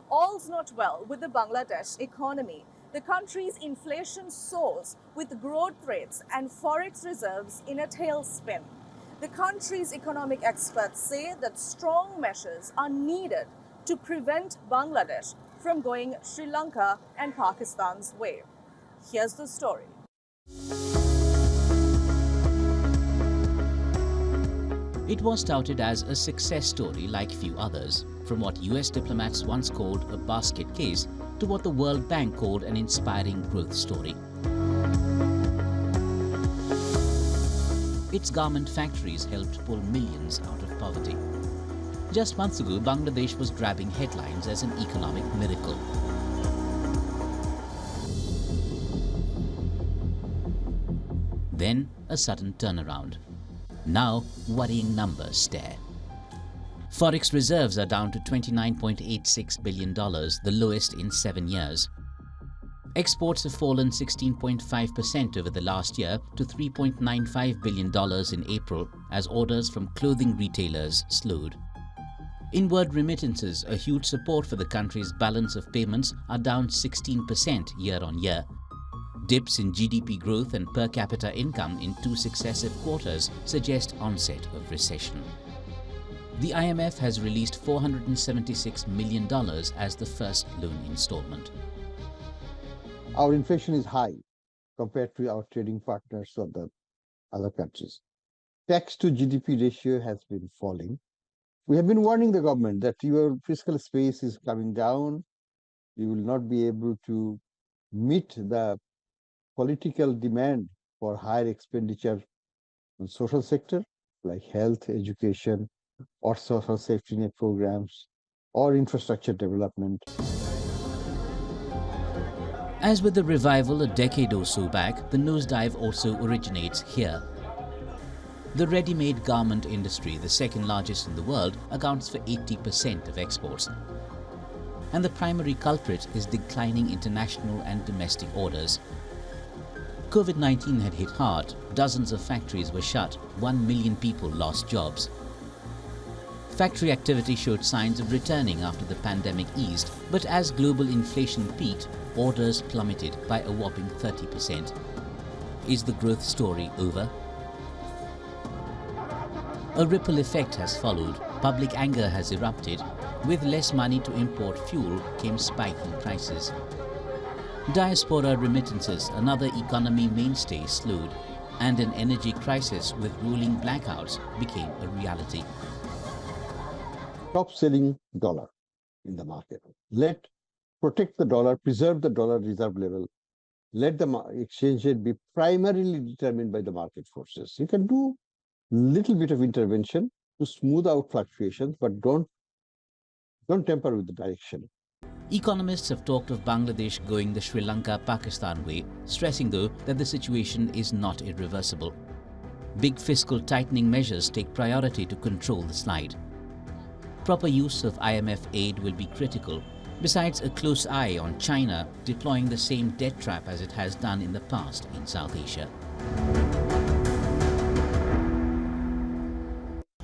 All's not well with the Bangladesh economy. The country's inflation soars with growth rates and forex reserves in a tailspin. The country's economic experts say that strong measures are needed to prevent Bangladesh from going Sri Lanka and Pakistan's way. Here's the story. It was touted as a success story like few others, from what US diplomats once called a basket case to what the World Bank called an inspiring growth story. Its garment factories helped pull millions out of poverty. Just months ago, Bangladesh was grabbing headlines as an economic miracle. Then, a sudden turnaround. Now, worrying numbers stare. Forex reserves are down to $29.86 billion, the lowest in 7 years. Exports have fallen 16.5% over the last year to $3.95 billion in April as orders from clothing retailers slowed. Inward remittances, a huge support for the country's balance of payments, are down 16% year-on-year. Dips in GDP growth and per capita income in 2 successive quarters suggest onset of recession. The IMF has released $476 million as the first loan installment. Our inflation is high compared to our trading partners of the other countries. Tax to GDP ratio has been falling. We have been warning the government that your fiscal space is coming down. You will not be able to meet the political demand for higher expenditure on social sector like health, education, or social safety net programs, or infrastructure development. As with the revival a decade or so back, the nosedive also originates here. The ready-made garment industry, the second largest in the world, accounts for 80% of exports. And the primary culprit is declining international and domestic orders. COVID-19 had hit hard, dozens of factories were shut, 1 million people lost jobs. Factory activity showed signs of returning after the pandemic eased, but as global inflation peaked, orders plummeted by a whopping 30%. Is the growth story over? A ripple effect has followed. Public anger has erupted. With less money to import fuel came spiking prices. Diaspora remittances, another economy mainstay, slowed, and an energy crisis with rolling blackouts became a reality. Stop selling dollar in the market. Protect the dollar, preserve the dollar reserve level. Let the exchange rate be primarily determined by the market forces. You can do little bit of intervention to smooth out fluctuations, but don't tamper with the direction. Economists have talked of Bangladesh going the Sri Lanka-Pakistan way, stressing though that the situation is not irreversible. Big fiscal tightening measures take priority to control the slide. Proper use of IMF aid will be critical, besides a close eye on China deploying the same debt trap as it has done in the past in South Asia.